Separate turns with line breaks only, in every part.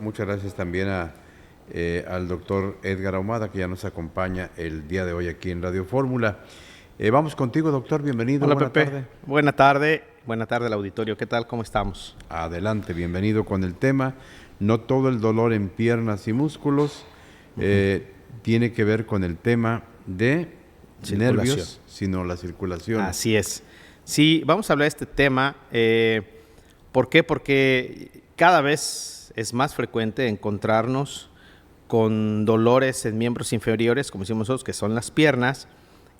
Muchas gracias también al doctor Edgar Ahumada, que ya nos acompaña el día de hoy aquí en Radio Fórmula. Vamos contigo, doctor, bienvenido.
Hola,
buena
Pepe.
tarde.
Buena tarde al auditorio. ¿Qué tal? ¿Cómo estamos?
Adelante, bienvenido con el tema. No todo el dolor en piernas y músculos tiene que ver con el tema de nervios, sino la circulación.
Así es. Sí, vamos a hablar de este tema. ¿Por qué? Porque cada vez es más frecuente encontrarnos con dolores en miembros inferiores, como decimos nosotros, que son las piernas,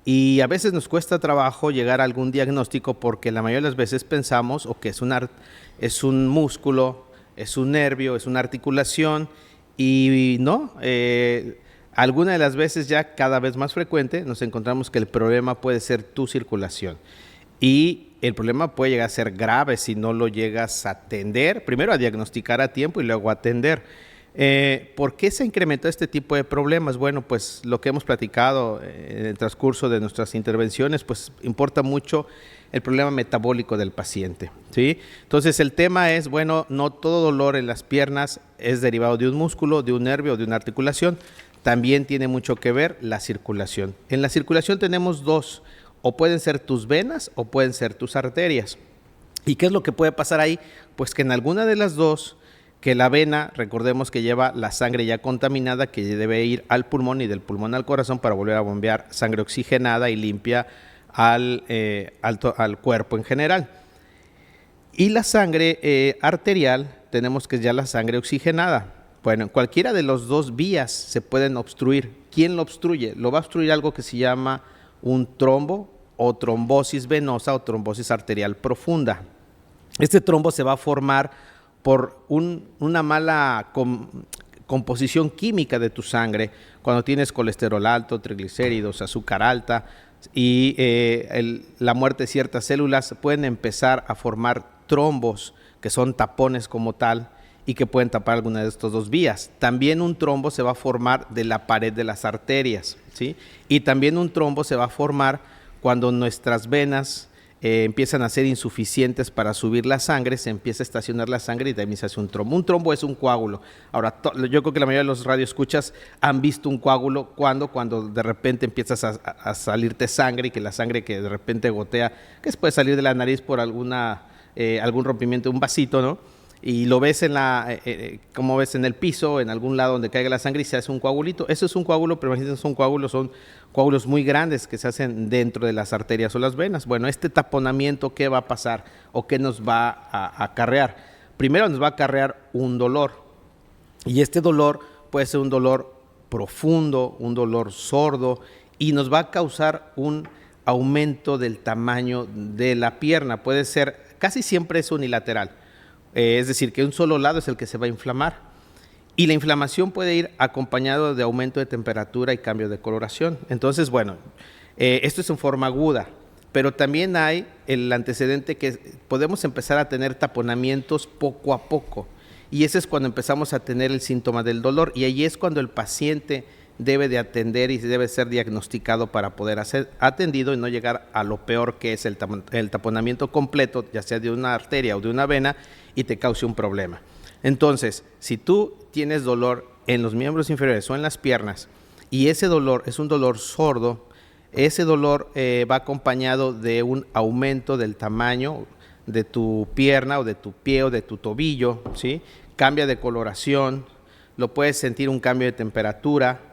y a veces nos cuesta trabajo llegar a algún diagnóstico porque la mayoría de las veces pensamos que es un músculo, es un nervio, es una articulación, y no, algunas de las veces ya cada vez más frecuente nos encontramos que el problema puede ser tu circulación. Y el problema puede llegar a ser grave si no lo llegas a atender, primero a diagnosticar a tiempo y luego a atender. ¿Por qué se incrementó este tipo de problemas? Bueno, pues lo que hemos platicado en el transcurso de nuestras intervenciones, pues importa mucho el problema metabólico del paciente, ¿sí? Entonces el tema es, bueno, no todo dolor en las piernas es derivado de un músculo, de un nervio o de una articulación. También tiene mucho que ver la circulación. En la circulación tenemos dos, o pueden ser tus venas o pueden ser tus arterias. ¿Y qué es lo que puede pasar ahí? Pues que en alguna de las dos, que la vena, recordemos que lleva la sangre ya contaminada que debe ir al pulmón y del pulmón al corazón para volver a bombear sangre oxigenada y limpia al cuerpo en general. Y la sangre arterial, tenemos que es ya la sangre oxigenada. Bueno, en cualquiera de las dos vías se pueden obstruir. ¿Quién lo obstruye? Lo va a obstruir algo que se llama un trombo o trombosis venosa o trombosis arterial profunda. Este trombo se va a formar por una mala composición química de tu sangre, cuando tienes colesterol alto, triglicéridos, azúcar alta y la muerte de ciertas células, pueden empezar a formar trombos que son tapones como tal y que pueden tapar alguna de estas dos vías. También un trombo se va a formar de la pared de las arterias, ¿sí? Y también un trombo se va a formar cuando nuestras venas empiezan a ser insuficientes para subir la sangre, se empieza a estacionar la sangre y también se hace un trombo. Un trombo es un coágulo. Ahora, yo creo que la mayoría de los radioescuchas han visto un coágulo cuando de repente empiezas a salirte sangre y que la sangre que de repente gotea, que puede salir de la nariz por algún rompimiento de un vasito, ¿no? Y lo ves como ves en el piso, en algún lado donde caiga la sangre y se hace un coagulito. Eso es un coágulo, pero imagínense, son coágulos muy grandes que se hacen dentro de las arterias o las venas. Bueno, este taponamiento, ¿qué va a pasar o qué nos va a acarrear? Primero nos va a acarrear un dolor, y este dolor puede ser un dolor profundo, un dolor sordo, y nos va a causar un aumento del tamaño de la pierna. Puede ser, casi siempre es unilateral. Es decir, que un solo lado es el que se va a inflamar. Y la inflamación puede ir acompañado de aumento de temperatura y cambio de coloración. Entonces, bueno, esto es en forma aguda, pero también hay el antecedente que podemos empezar a tener taponamientos poco a poco. Y ese es cuando empezamos a tener el síntoma del dolor. Y ahí es cuando el paciente debe de atender y debe ser diagnosticado para poder ser atendido y no llegar a lo peor, que es el taponamiento completo, ya sea de una arteria o de una vena, y te cause un problema. Entonces, si tú tienes dolor en los miembros inferiores o en las piernas y ese dolor es un dolor sordo, ese dolor va acompañado de un aumento del tamaño de tu pierna o de tu pie o de tu tobillo, ¿sí? Cambia de coloración, lo puedes sentir un cambio de temperatura,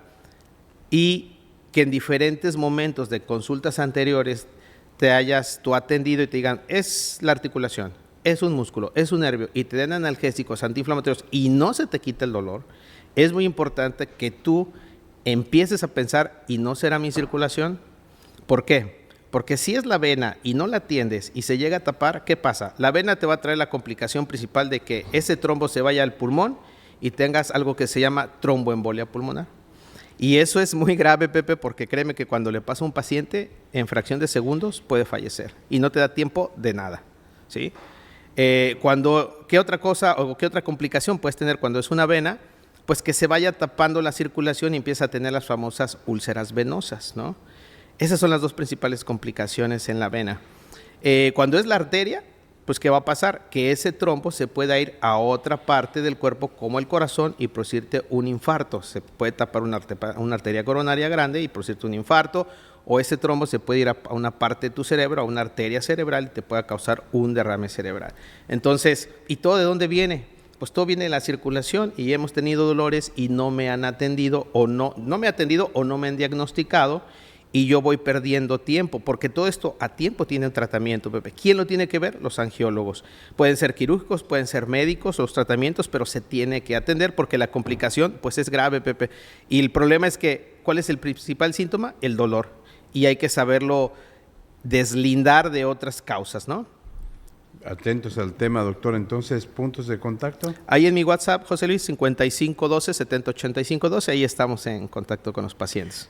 y que en diferentes momentos de consultas anteriores te hayas tú atendido y te digan, es la articulación, es un músculo, es un nervio, y te den analgésicos, antiinflamatorios y no se te quita el dolor. Es muy importante que tú empieces a pensar, ¿y no será mi circulación? ¿Por qué? Porque si es la vena y no la atiendes y se llega a tapar, ¿qué pasa? La vena te va a traer la complicación principal de que ese trombo se vaya al pulmón y tengas algo que se llama tromboembolia pulmonar. Y eso es muy grave, Pepe, porque créeme que cuando le pasa a un paciente, en fracción de segundos puede fallecer y no te da tiempo de nada, ¿sí? ¿Qué otra cosa o qué otra complicación puedes tener cuando es una vena? Pues que se vaya tapando la circulación y empieza a tener las famosas úlceras venosas, ¿no? Esas son las dos principales complicaciones en la vena. Cuando es la arteria, pues ¿qué va a pasar? Que ese trombo se pueda ir a otra parte del cuerpo como el corazón y producirte un infarto. Se puede tapar una arteria coronaria grande y producirte un infarto, o ese trombo se puede ir a una parte de tu cerebro, a una arteria cerebral, y te puede causar un derrame cerebral. Entonces, ¿y todo de dónde viene? Pues todo viene de la circulación, y hemos tenido dolores y no me han atendido o no me han atendido o no me han diagnosticado, y yo voy perdiendo tiempo, porque todo esto a tiempo tiene un tratamiento, Pepe. ¿Quién lo tiene que ver? Los angiólogos. Pueden ser quirúrgicos, pueden ser médicos, los tratamientos, pero se tiene que atender porque la complicación pues es grave, Pepe. Y el problema es que, ¿cuál es el principal síntoma? El dolor. Y hay que saberlo deslindar de otras causas, ¿no?
Atentos al tema, doctor. Entonces, ¿puntos de contacto?
Ahí en mi WhatsApp, José Luis, 5512-708512, ahí estamos en contacto con los pacientes.